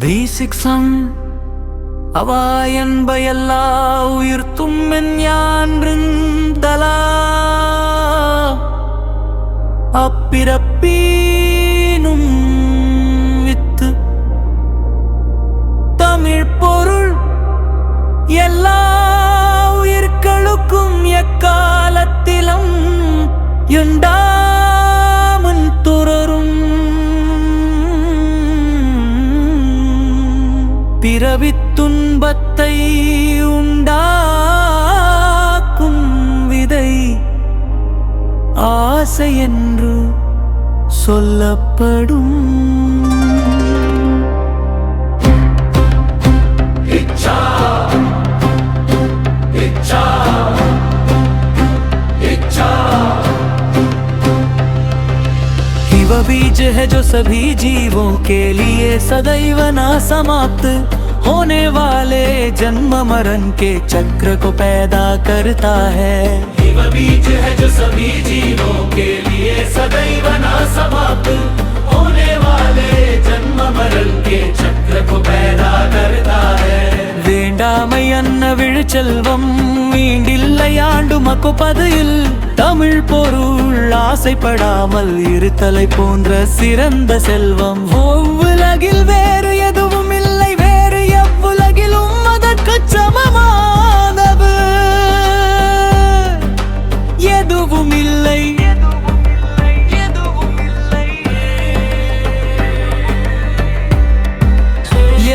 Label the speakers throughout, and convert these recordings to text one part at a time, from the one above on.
Speaker 1: V6 അവയൻപയല്ലാ ഉയർത്തുമെൻ ഞാൻ വൃന്ദലാ അപ്പിറപ്പീനും വിത്ത് தமிழ் பொருள் எல்லா உயிர்களுக்கும் எக்காலத்திலும் உண்டாமன் துறரும் பிறவித் துன்பத்தை உண்டாக்கும் விதை ஆசை என்று சொல்லப்படும். वह बीज है जो सभी जीवों के लिए सदैव ना समाप्त होने वाले जन्म मरण के चक्र को पैदा करता है. वह बीज है जो सभी जीवों के लिए सदैव ना समाप्त होने वाले जन्म मरण के चक्र को पैदा करता है. வேண்டாமை அன்ன விழுச்செல்வம் மீண்டில்லையாண்டு மக்குப்பது இல் தமிழ் பொருள் ஆசைப்படாமல் இருத்தலை போன்ற சிறந்த செல்வம் உலகில் வேறு எதுவும் இல்லை, வேறு எவ்வுலகிலும் அதற்கு சமமானது எதுவும் இல்லை.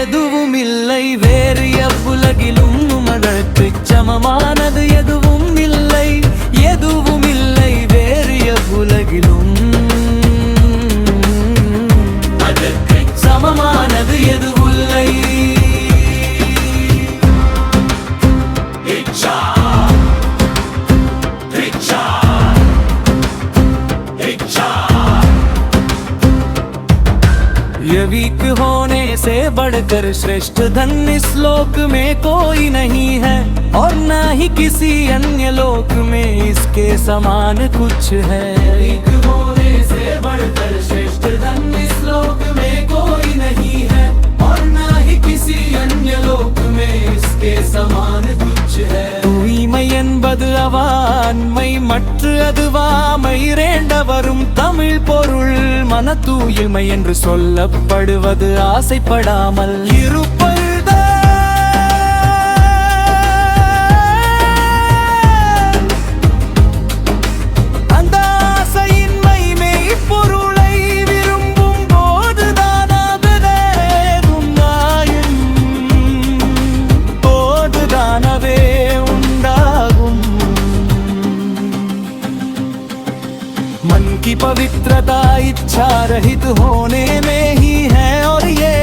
Speaker 1: எதுவும் இல்லை, வேறு எவ்வுலகிலும் அதற்கு சமமானது எதுவும் இல்லை. எதுவும் இல்லை, வேறு எவ்வுலகிலும் அதற்கு சமமானது எதுவுமில்லை. वीक होने से बढ़कर श्रेष्ठ धन इस लोक में कोई नहीं है और न ही किसी अन्य लोक में इसके समान कुछ है. वीक होने से बढ़कर श्रेष्ठ धन इस लोक में कोई नहीं है और न ही किसी अन्य लोक में इसके समान कुछ है. தூய்மை என்பது அவாண்மை மற்ற அதுவாமை இரண்ட வரும் தமிழ் பொருள் மன தூய்மை என்று சொல்லப்படுவது ஆசைப்படாமல் இருப்பது. அந்த ஆசையின்மை மெய்ப்பொருளை விரும்பும் போதுதான் போதுதானவே உண்டாகும். मन की पवित्रता इच्छा रहित होने में ही है और ये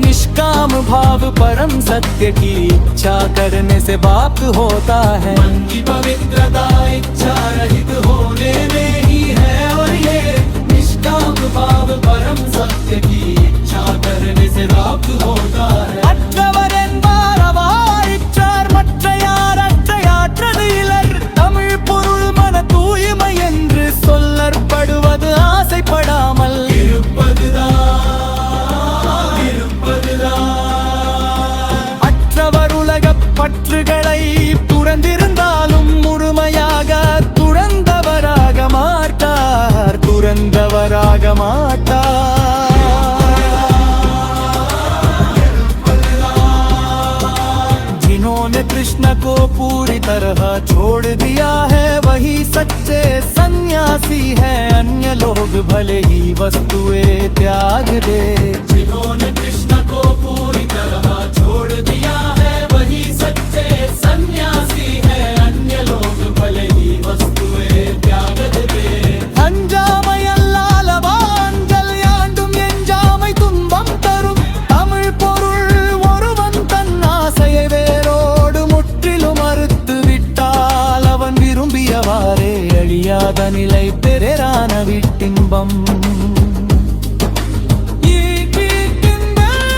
Speaker 1: निष्काम भाव परम सत्य की इच्छा करने से प्राप्त होता है. मन की पवित्रता इच्छा रहित होने में ही है और ये निष्काम भाव परम सत्य की इच्छा करने से प्राप्त होता है. அற்றவர் என்பார் அவாயிற்றார் மற்ற யார் அற்றையாற்றது இலர். தமிழ் பொருள் மன தூய்மை என்று சொல்லப்படுவது ஆசைப்படாமல் இருப்பதுதான். அற்றவர் உலகப் பற்றுகளை துறந்திருந்தாலும் முழுமையாக துறந்தவராக மாட்டார். जिन्होंने कृष्ण को पूरी तरह छोड़ दिया है वही सच्चे सन्यासी है. अन्य लोग भले ही वस्तुएं त्याग दे. जिन्होंने कृष्ण को पूरी तरह छोड़ दिया है वही सच्चे सन्यासी है. अन्य लोग भले ही वस्तुएं त्याग दे. அஞ்சாமை அல்லாலவான்கள் யாண்டும் எஞ்சாமை துன்பம் தரும் தமிழ் பொருள் ஒருவன் தன் ஆசையை வேரோடு முற்றிலும் மறுத்து விட்டால் அவன் விரும்பியவாறே அழியாத நிலை பெறான விட்டின்பம். ஈட்டின்பம்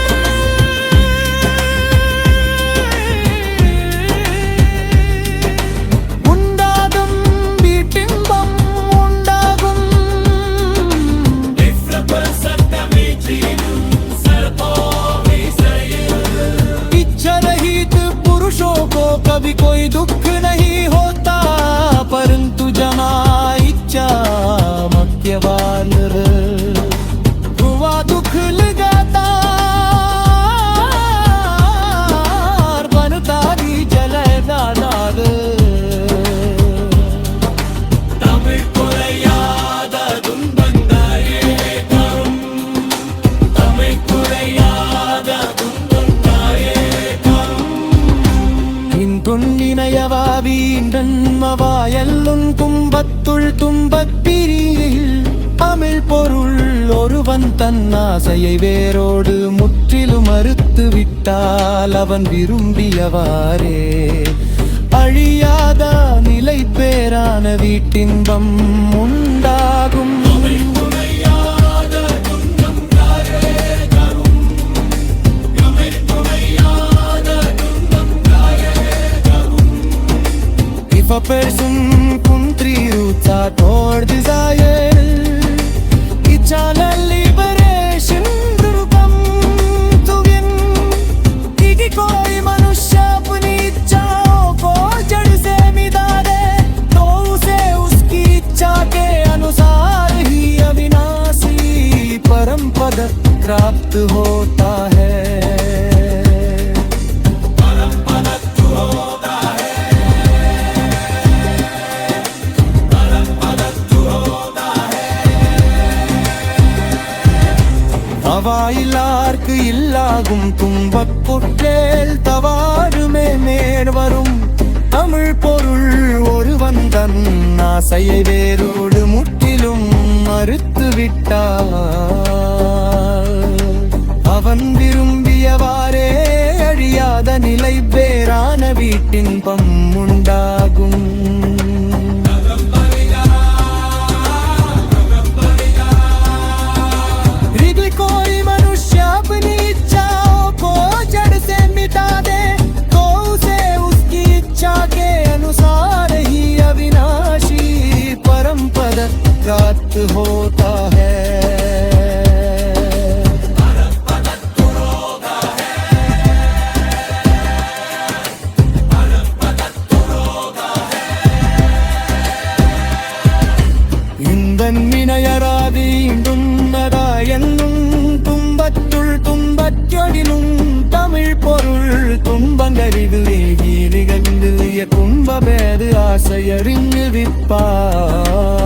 Speaker 1: पुरुषों को कभी कोई दुख नहीं होता, परंतु जना इच्छा मक्यवाल हुआ दुख लगाता, बनता भी जले दादार தமிழ் குறையாத துன்பங்களே தரும், தமிழ் குறையாத துன்பங்களே தரும். இன்றுன்னினையவா வீண்டன்மவா எல்லுன் கும்பத்துள் துன்பப் பிரியில் தமிழ் பொருள் ஒருவன் தன் ஆசையை வேரோடு முற்றிலும் மறுத்து விட்டால் அவன் விரும்பியவாறே அழியாத நிலை பேரான வீட்டின்பம் உண்டாகும். If a person country roots are toward desire, eternal liberation will come to win. कि कोई मनुष्य अपनी इच्छाओं को जड़ से मिटा दे, तो उसे उसकी इच्छा के अनुसार ही अविनाशी परम पद प्राप्त होता है. அவாயிலார்க்கு இல்லாகும் துன்பப் பொற்றேல் தவாறுமே மேற்வரும் தமிழ் பொருள் ஒருவன் தன் ஆசையை வேரோடு முற்றிலும் மறுத்து விட்டார், அவன் விரும்பியவாறே அழியாத நிலை பேரான வீட்டின்பம் உண்டாகும். कोई मनुष्य अपनी इच्छाओं को जड़ से मिटा दे, तो उसे उसकी इच्छा के अनुसार ही अविनाशी परम पद प्राप्त होता है. துன்பற்றொடினும் தமிழ் பொருள் துன்பங்களிலே ஈடுகண்டு துன்ப பேது ஆசையறிந்து விப்பார்.